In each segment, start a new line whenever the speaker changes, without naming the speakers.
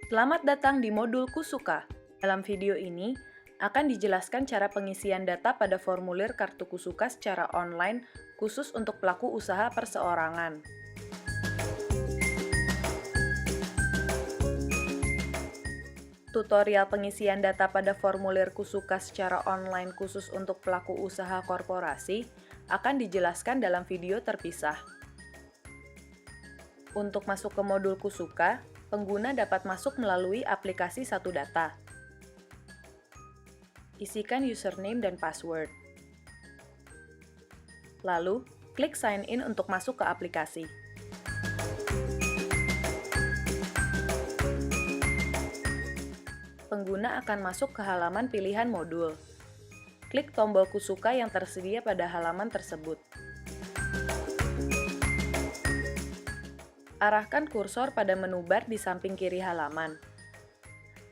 Selamat datang di modul Kusuka. Dalam video ini, akan dijelaskan cara pengisian data pada formulir kartu Kusuka secara online khusus untuk pelaku usaha perseorangan. Tutorial pengisian data pada formulir Kusuka secara online khusus untuk pelaku usaha korporasi akan dijelaskan dalam video terpisah. Untuk masuk ke modul Kusuka, pengguna dapat masuk melalui aplikasi Satu Data. Isikan username dan password. Lalu, klik sign in untuk masuk ke aplikasi. Pengguna akan masuk ke halaman pilihan modul. Klik tombol Kusuka yang tersedia pada halaman tersebut. Arahkan kursor pada menu bar di samping kiri halaman.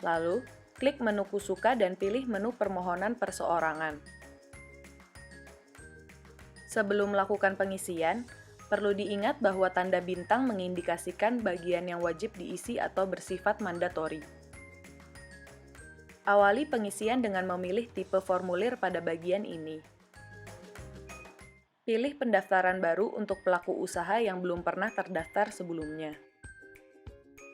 Lalu, klik menu Kusuka dan pilih menu permohonan perseorangan. Sebelum melakukan pengisian, perlu diingat bahwa tanda bintang mengindikasikan bagian yang wajib diisi atau bersifat mandatori. Awali pengisian dengan memilih tipe formulir pada bagian ini. Pilih pendaftaran baru untuk pelaku usaha yang belum pernah terdaftar sebelumnya.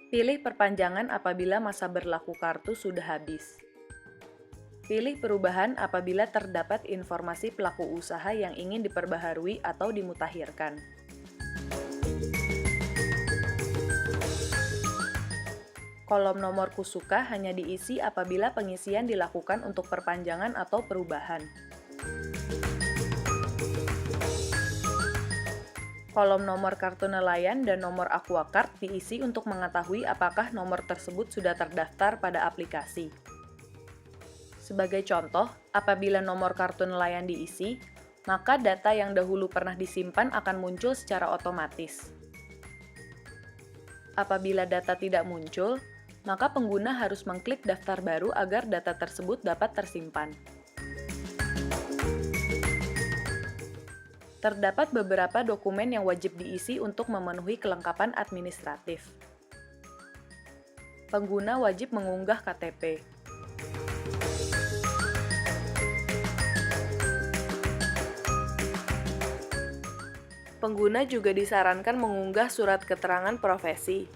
Pilih perpanjangan apabila masa berlaku kartu sudah habis. Pilih perubahan apabila terdapat informasi pelaku usaha yang ingin diperbaharui atau dimutakhirkan. Kolom nomor Kusuka hanya diisi apabila pengisian dilakukan untuk perpanjangan atau perubahan. Kolom nomor kartu nelayan dan nomor Aquacard diisi untuk mengetahui apakah nomor tersebut sudah terdaftar pada aplikasi. Sebagai contoh, apabila nomor kartu nelayan diisi, maka data yang dahulu pernah disimpan akan muncul secara otomatis. Apabila data tidak muncul, maka pengguna harus mengklik daftar baru agar data tersebut dapat tersimpan. Terdapat beberapa dokumen yang wajib diisi untuk memenuhi kelengkapan administratif. Pengguna wajib mengunggah KTP. Pengguna juga disarankan mengunggah surat keterangan profesi.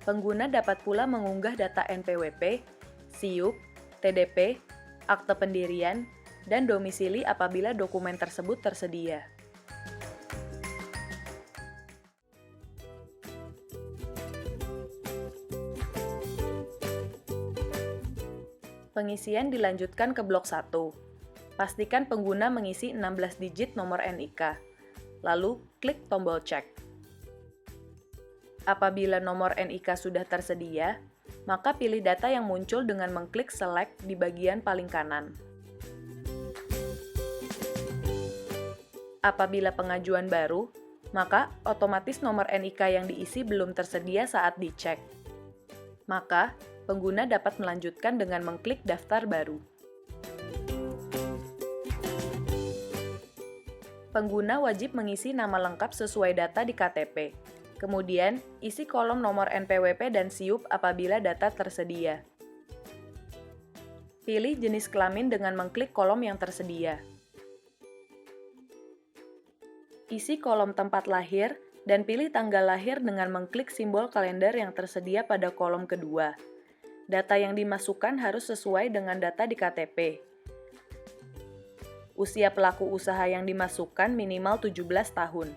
Pengguna dapat pula mengunggah data NPWP, SIUP, TDP, akte pendirian, dan domisili apabila dokumen tersebut tersedia. Pengisian dilanjutkan ke blok 1. Pastikan pengguna mengisi 16 digit nomor NIK, lalu klik tombol cek. Apabila nomor NIK sudah tersedia, maka pilih data yang muncul dengan mengklik select di bagian paling kanan. Apabila pengajuan baru, maka otomatis nomor NIK yang diisi belum tersedia saat dicek. Maka, pengguna dapat melanjutkan dengan mengklik daftar baru. Pengguna wajib mengisi nama lengkap sesuai data di KTP. Kemudian, isi kolom nomor NPWP dan SIUP apabila data tersedia. Pilih jenis kelamin dengan mengklik kolom yang tersedia. Isi kolom tempat lahir dan pilih tanggal lahir dengan mengklik simbol kalender yang tersedia pada kolom kedua. Data yang dimasukkan harus sesuai dengan data di KTP. Usia pelaku usaha yang dimasukkan minimal 17 tahun.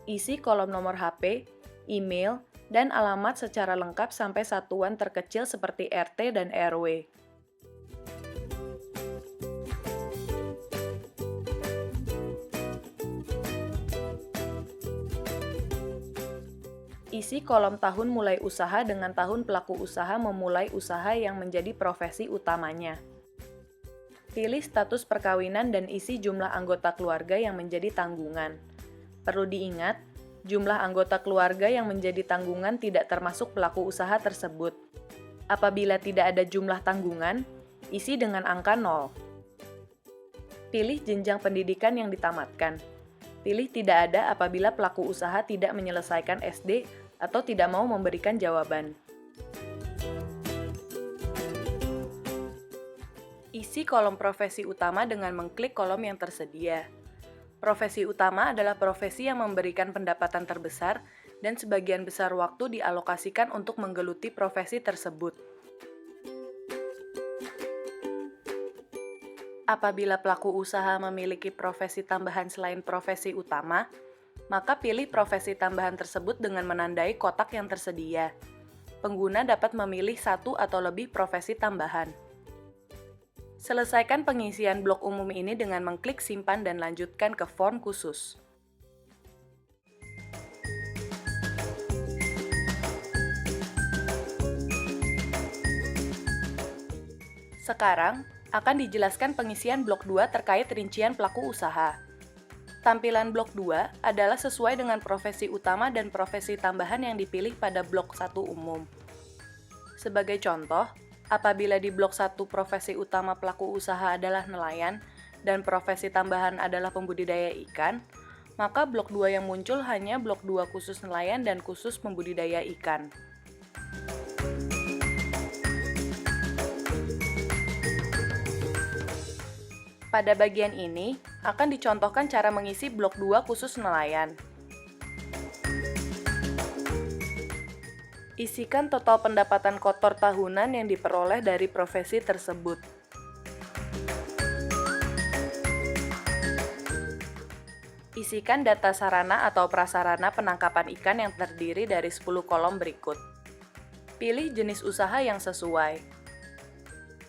Isi kolom nomor HP, email, dan alamat secara lengkap sampai satuan terkecil seperti RT dan RW. Isi kolom tahun mulai usaha dengan tahun pelaku usaha memulai usaha yang menjadi profesi utamanya. Pilih status perkawinan dan isi jumlah anggota keluarga yang menjadi tanggungan. Perlu diingat, jumlah anggota keluarga yang menjadi tanggungan tidak termasuk pelaku usaha tersebut. Apabila tidak ada jumlah tanggungan, isi dengan angka 0. Pilih jenjang pendidikan yang ditamatkan. Pilih tidak ada apabila pelaku usaha tidak menyelesaikan SD atau tidak mau memberikan jawaban. Isi kolom profesi utama dengan mengklik kolom yang tersedia. Profesi utama adalah profesi yang memberikan pendapatan terbesar dan sebagian besar waktu dialokasikan untuk menggeluti profesi tersebut. Apabila pelaku usaha memiliki profesi tambahan selain profesi utama, maka pilih profesi tambahan tersebut dengan menandai kotak yang tersedia. Pengguna dapat memilih satu atau lebih profesi tambahan. Selesaikan pengisian blok umum ini dengan mengklik simpan dan lanjutkan ke form khusus. Sekarang, akan dijelaskan pengisian blok 2 terkait rincian pelaku usaha. Tampilan blok 2 adalah sesuai dengan profesi utama dan profesi tambahan yang dipilih pada blok 1 umum. Sebagai contoh, apabila di blok 1 profesi utama pelaku usaha adalah nelayan dan profesi tambahan adalah pembudidaya ikan, maka blok 2 yang muncul hanya blok 2 khusus nelayan dan khusus pembudidaya ikan. Pada bagian ini, akan dicontohkan cara mengisi blok 2 khusus nelayan. Isikan total pendapatan kotor tahunan yang diperoleh dari profesi tersebut. Isikan data sarana atau prasarana penangkapan ikan yang terdiri dari 10 kolom berikut. Pilih jenis usaha yang sesuai.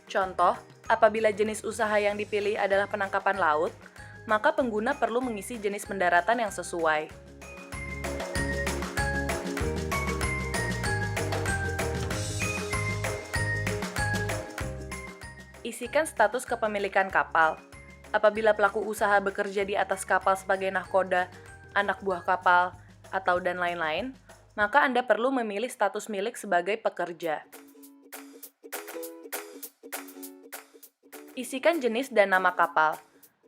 Contoh, apabila jenis usaha yang dipilih adalah penangkapan laut, maka pengguna perlu mengisi jenis pendaratan yang sesuai. Isikan status kepemilikan kapal. Apabila pelaku usaha bekerja di atas kapal sebagai nahkoda, anak buah kapal, atau dan lain-lain, maka Anda perlu memilih status milik sebagai pekerja. Isikan jenis dan nama kapal.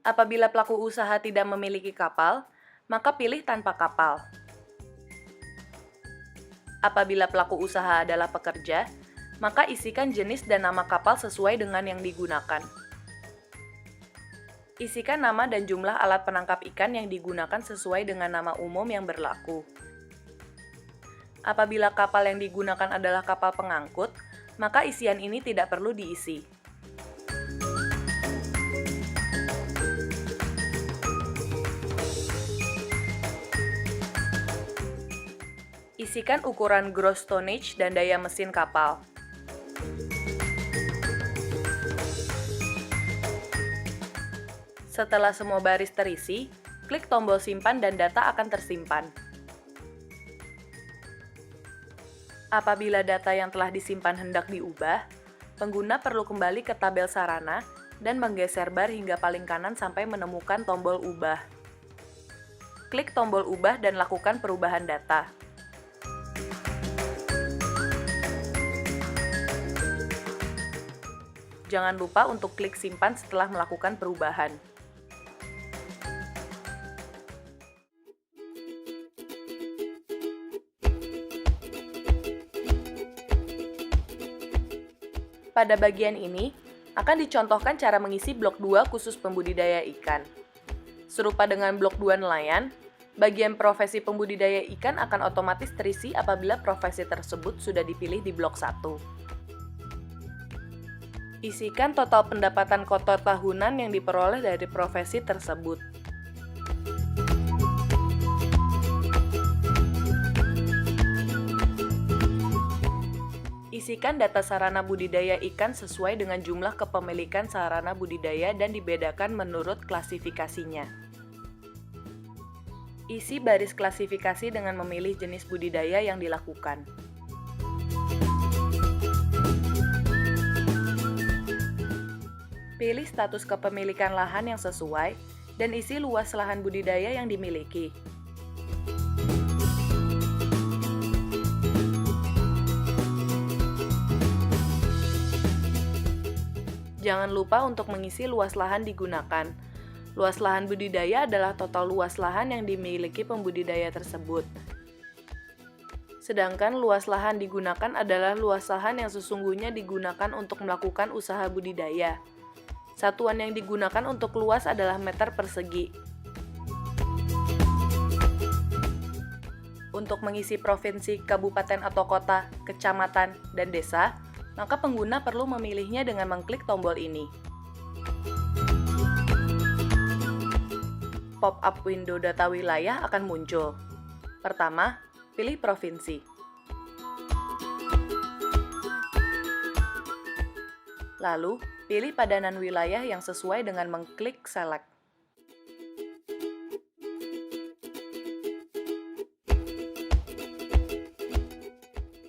Apabila pelaku usaha tidak memiliki kapal, maka pilih tanpa kapal. Apabila pelaku usaha adalah pekerja, maka isikan jenis dan nama kapal sesuai dengan yang digunakan. Isikan nama dan jumlah alat penangkap ikan yang digunakan sesuai dengan nama umum yang berlaku. Apabila kapal yang digunakan adalah kapal pengangkut, maka isian ini tidak perlu diisi. Isikan ukuran gross tonnage dan daya mesin kapal. Setelah semua baris terisi, klik tombol simpan dan data akan tersimpan. Apabila data yang telah disimpan hendak diubah, pengguna perlu kembali ke tabel sarana dan menggeser bar hingga paling kanan sampai menemukan tombol ubah. Klik tombol ubah dan lakukan perubahan data. Jangan lupa untuk klik simpan setelah melakukan perubahan. Pada bagian ini, akan dicontohkan cara mengisi blok 2 khusus pembudidaya ikan. Serupa dengan blok 2 nelayan, bagian profesi pembudidaya ikan akan otomatis terisi apabila profesi tersebut sudah dipilih di blok 1. Isikan total pendapatan kotor tahunan yang diperoleh dari profesi tersebut. Isikan data sarana budidaya ikan sesuai dengan jumlah kepemilikan sarana budidaya dan dibedakan menurut klasifikasinya. Isi baris klasifikasi dengan memilih jenis budidaya yang dilakukan. Pilih status kepemilikan lahan yang sesuai dan isi luas lahan budidaya yang dimiliki. Jangan lupa untuk mengisi luas lahan digunakan. Luas lahan budidaya adalah total luas lahan yang dimiliki pembudidaya tersebut. Sedangkan luas lahan digunakan adalah luas lahan yang sesungguhnya digunakan untuk melakukan usaha budidaya. Satuan yang digunakan untuk luas adalah meter persegi. Untuk mengisi provinsi, kabupaten atau kota, kecamatan, dan desa, maka pengguna perlu memilihnya dengan mengklik tombol ini. Pop-up window data wilayah akan muncul. Pertama, pilih provinsi. Lalu, pilih padanan wilayah yang sesuai dengan mengklik select.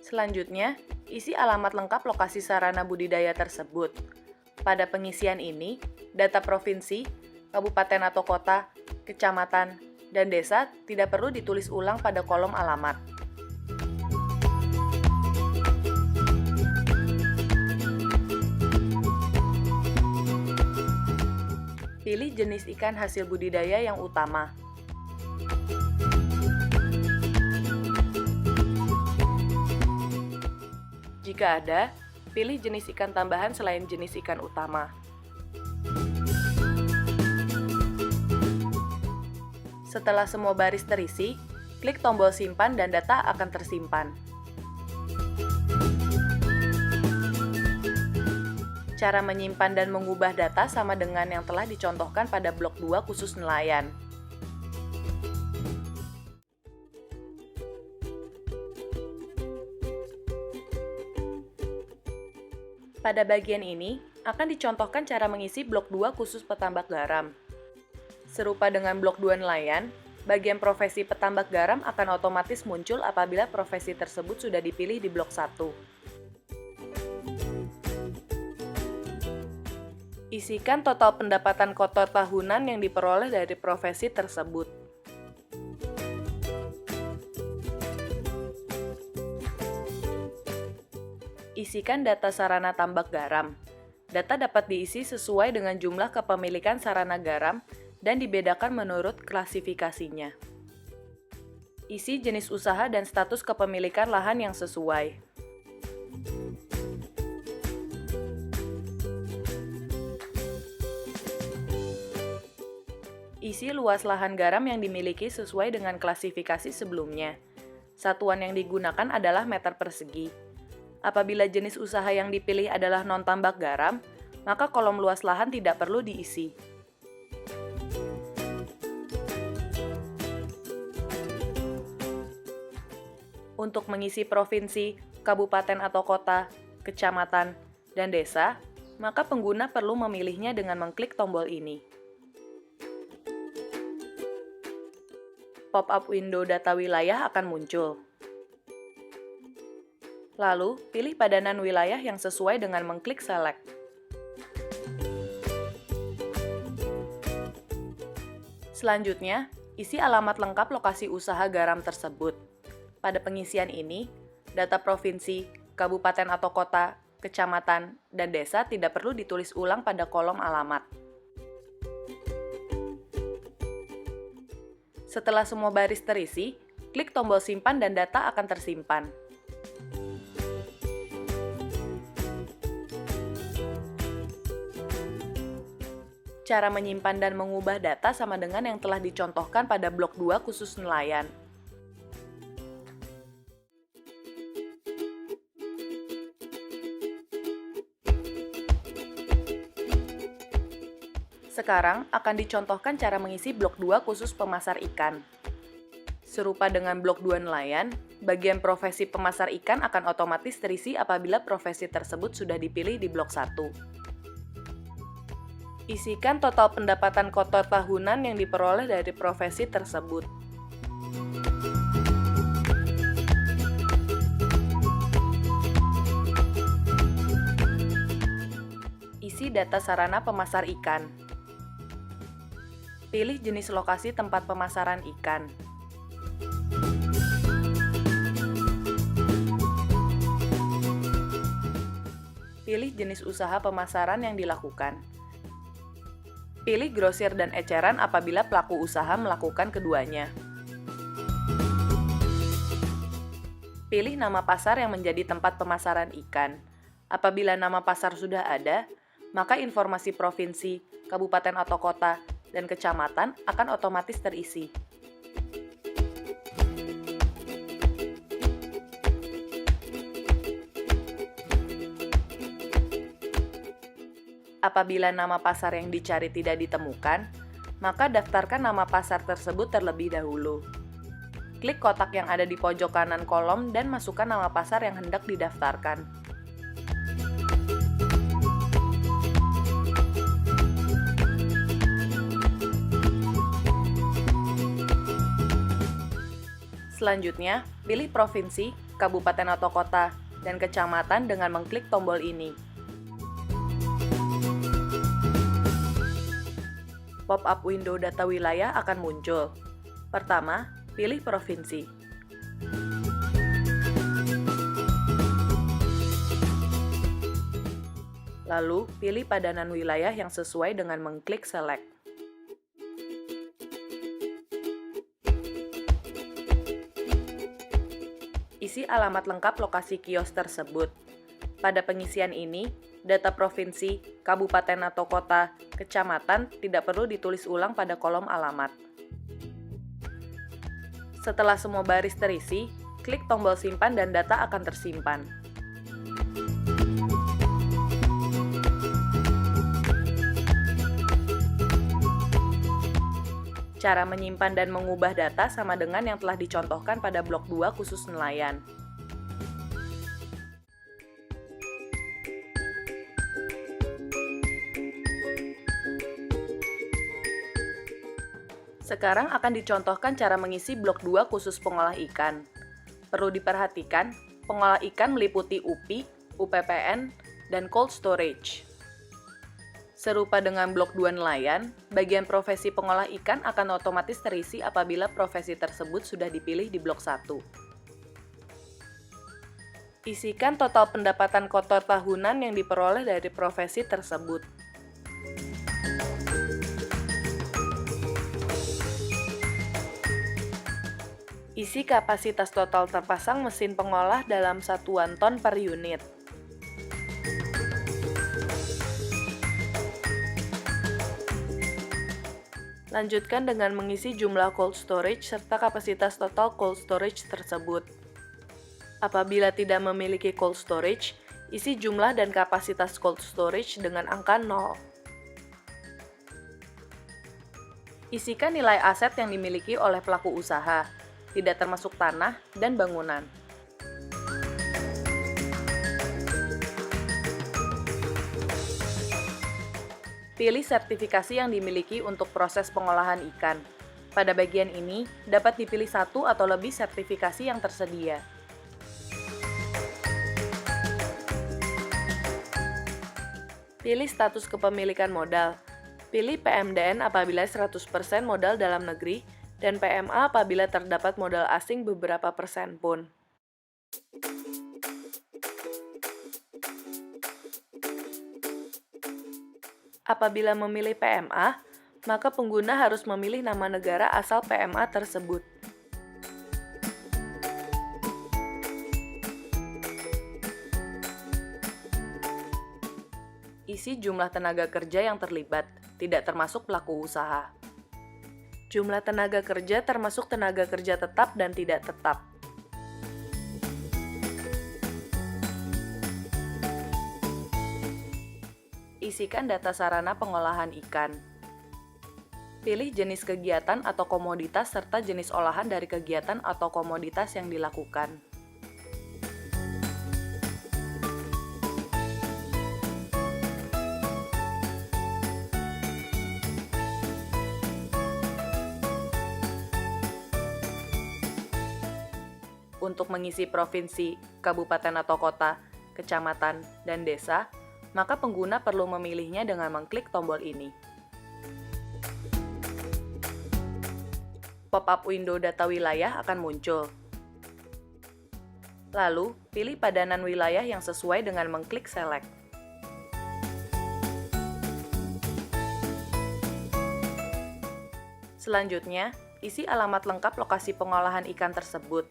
Selanjutnya, isi alamat lengkap lokasi sarana budidaya tersebut. Pada pengisian ini, data provinsi, kabupaten atau kota, kecamatan, dan desa tidak perlu ditulis ulang pada kolom alamat. Pilih jenis ikan hasil budidaya yang utama. Jika ada, pilih jenis ikan tambahan selain jenis ikan utama. Setelah semua baris terisi, klik tombol simpan dan data akan tersimpan. Cara menyimpan dan mengubah data sama dengan yang telah dicontohkan pada blok 2 khusus nelayan. Pada bagian ini, akan dicontohkan cara mengisi blok 2 khusus petambak garam. Serupa dengan blok 2 nelayan, bagian profesi petambak garam akan otomatis muncul apabila profesi tersebut sudah dipilih di blok 1. Isikan total pendapatan kotor tahunan yang diperoleh dari profesi tersebut. Isikan data sarana tambak garam. Data dapat diisi sesuai dengan jumlah kepemilikan sarana garam dan dibedakan menurut klasifikasinya. Isi jenis usaha dan status kepemilikan lahan yang sesuai. Isi luas lahan garam yang dimiliki sesuai dengan klasifikasi sebelumnya. Satuan yang digunakan adalah meter persegi. Apabila jenis usaha yang dipilih adalah non-tambak garam, maka kolom luas lahan tidak perlu diisi. Untuk mengisi provinsi, kabupaten atau kota, kecamatan, dan desa, maka pengguna perlu memilihnya dengan mengklik tombol ini. Pop-up window data wilayah akan muncul. Lalu, pilih padanan wilayah yang sesuai dengan mengklik select. Selanjutnya, isi alamat lengkap lokasi usaha garam tersebut. Pada pengisian ini, data provinsi, kabupaten atau kota, kecamatan, dan desa tidak perlu ditulis ulang pada kolom alamat. Setelah semua baris terisi, klik tombol simpan dan data akan tersimpan. Cara menyimpan dan mengubah data sama dengan yang telah dicontohkan pada blok 2 khusus nelayan. Sekarang akan dicontohkan cara mengisi blok 2 khusus pemasar ikan. Serupa dengan blok 2 nelayan, bagian profesi pemasar ikan akan otomatis terisi apabila profesi tersebut sudah dipilih di blok 1. Isikan total pendapatan kotor tahunan yang diperoleh dari profesi tersebut. Isi data sarana pemasar ikan. Pilih jenis lokasi tempat pemasaran ikan. Pilih jenis usaha pemasaran yang dilakukan. Pilih grosir dan eceran apabila pelaku usaha melakukan keduanya. Pilih nama pasar yang menjadi tempat pemasaran ikan. Apabila nama pasar sudah ada, maka informasi provinsi, kabupaten atau kota, dan kecamatan akan otomatis terisi. Apabila nama pasar yang dicari tidak ditemukan, maka daftarkan nama pasar tersebut terlebih dahulu. Klik kotak yang ada di pojok kanan kolom dan masukkan nama pasar yang hendak didaftarkan. Selanjutnya, pilih provinsi, kabupaten atau kota, dan kecamatan dengan mengklik tombol ini. Pop-up window data wilayah akan muncul. Pertama, pilih provinsi. Lalu, pilih padanan wilayah yang sesuai dengan mengklik select. Isi alamat lengkap lokasi kios tersebut. Pada pengisian ini, data provinsi, kabupaten atau kota, kecamatan tidak perlu ditulis ulang pada kolom alamat. Setelah semua baris terisi, klik tombol simpan dan data akan tersimpan. Cara menyimpan dan mengubah data sama dengan yang telah dicontohkan pada blok 2 khusus nelayan. Sekarang akan dicontohkan cara mengisi blok 2 khusus pengolah ikan. Perlu diperhatikan, pengolah ikan meliputi UPI, UPPN, dan cold storage. Serupa dengan blok 2 nelayan, bagian profesi pengolah ikan akan otomatis terisi apabila profesi tersebut sudah dipilih di blok 1. Isikan total pendapatan kotor tahunan yang diperoleh dari profesi tersebut. Isi kapasitas total terpasang mesin pengolah dalam satuan ton per unit. Lanjutkan dengan mengisi jumlah cold storage serta kapasitas total cold storage tersebut. Apabila tidak memiliki cold storage, isi jumlah dan kapasitas cold storage dengan angka 0. Isikan nilai aset yang dimiliki oleh pelaku usaha, tidak termasuk tanah dan bangunan. Pilih sertifikasi yang dimiliki untuk proses pengolahan ikan. Pada bagian ini, dapat dipilih satu atau lebih sertifikasi yang tersedia. Pilih status kepemilikan modal. Pilih PMDN apabila 100% modal dalam negeri, dan PMA apabila terdapat modal asing beberapa persen pun. Apabila memilih PMA, maka pengguna harus memilih nama negara asal PMA tersebut. Isi jumlah tenaga kerja yang terlibat, tidak termasuk pelaku usaha. Jumlah tenaga kerja termasuk tenaga kerja tetap dan tidak tetap. Isikan data sarana pengolahan ikan. Pilih jenis kegiatan atau komoditas serta jenis olahan dari kegiatan atau komoditas yang dilakukan. Untuk mengisi provinsi, kabupaten atau kota, kecamatan, dan desa, maka pengguna perlu memilihnya dengan mengklik tombol ini. Pop-up window data wilayah akan muncul. Lalu, pilih padanan wilayah yang sesuai dengan mengklik select. Selanjutnya, isi alamat lengkap lokasi pengolahan ikan tersebut.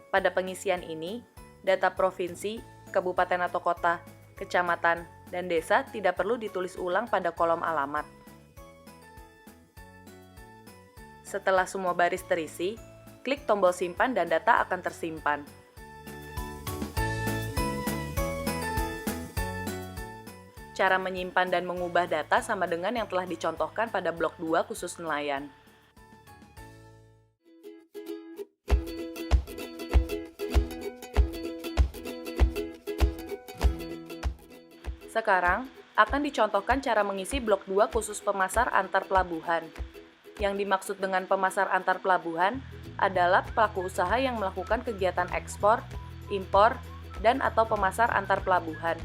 Pada pengisian ini, data provinsi, kabupaten atau kota, kecamatan, dan desa tidak perlu ditulis ulang pada kolom alamat. Setelah semua baris terisi, klik tombol simpan dan data akan tersimpan. Cara menyimpan dan mengubah data sama dengan yang telah dicontohkan pada blok 2 khusus nelayan. Sekarang, akan dicontohkan cara mengisi blok 2 khusus pemasar antar pelabuhan. Yang dimaksud dengan pemasar antar pelabuhan adalah pelaku usaha yang melakukan kegiatan ekspor, impor, dan atau pemasar antar pelabuhan.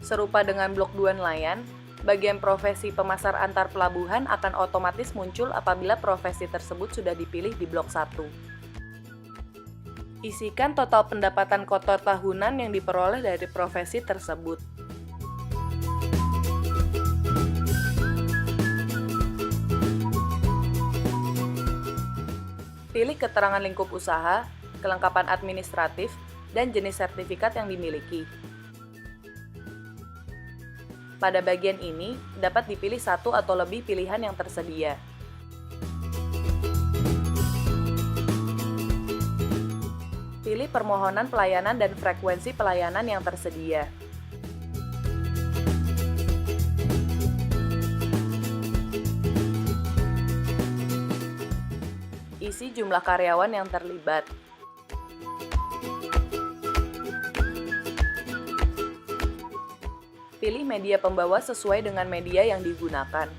Serupa dengan blok 2 nelayan, bagian profesi pemasar antar pelabuhan akan otomatis muncul apabila profesi tersebut sudah dipilih di blok 1. Isikan total pendapatan kotor tahunan yang diperoleh dari profesi tersebut. Pilih keterangan lingkup usaha, kelengkapan administratif, dan jenis sertifikat yang dimiliki. Pada bagian ini, dapat dipilih satu atau lebih pilihan yang tersedia. Pilih permohonan pelayanan dan frekuensi pelayanan yang tersedia. Isi jumlah karyawan yang terlibat. Pilih media pembawa sesuai dengan media yang digunakan.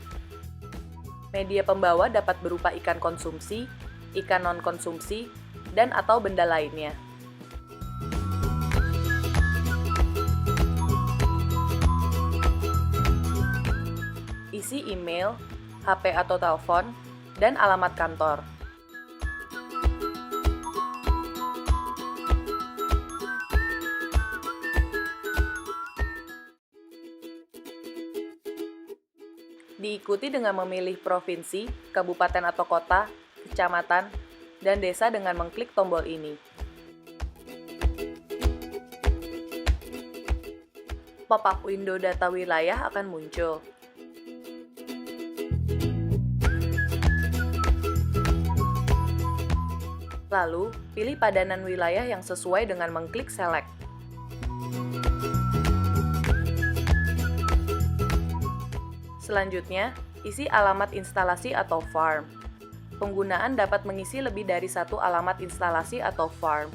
Media pembawa dapat berupa ikan konsumsi, ikan non-konsumsi, dan atau benda lainnya. Isi email, HP atau telepon, dan alamat kantor. Diikuti dengan memilih provinsi, kabupaten atau kota, kecamatan, dan desa dengan mengklik tombol ini. Pop-up window data wilayah akan muncul. Lalu, pilih padanan wilayah yang sesuai dengan mengklik select. Selanjutnya, isi alamat instalasi atau farm. Penggunaan dapat mengisi lebih dari satu alamat instalasi atau farm.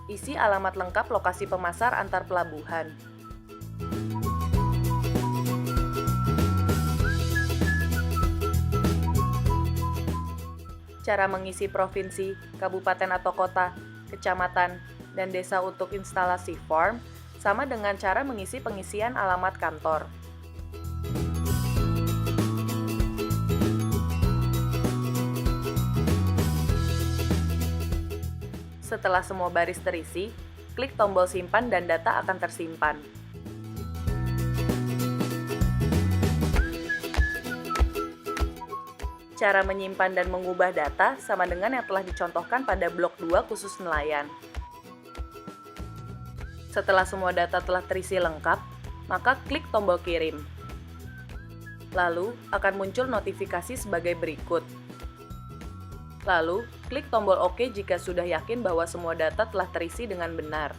Isi alamat lengkap lokasi pemasar antar pelabuhan. Cara mengisi provinsi, kabupaten atau kota, kecamatan, dan desa untuk instalasi farm sama dengan cara mengisi pengisian alamat kantor. Setelah semua baris terisi, klik tombol simpan dan data akan tersimpan. Cara menyimpan dan mengubah data sama dengan yang telah dicontohkan pada blok 2 khusus nelayan. Setelah semua data telah terisi lengkap, maka klik tombol kirim. Lalu, akan muncul notifikasi sebagai berikut. Lalu, klik tombol OK jika sudah yakin bahwa semua data telah terisi dengan benar.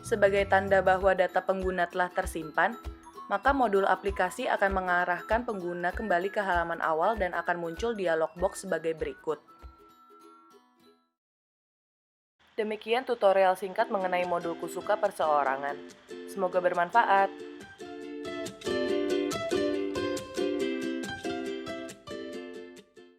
Sebagai tanda bahwa data pengguna telah tersimpan, maka modul aplikasi akan mengarahkan pengguna kembali ke halaman awal dan akan muncul dialog box sebagai berikut. Demikian tutorial singkat mengenai modul Kusuka perseorangan. Semoga bermanfaat.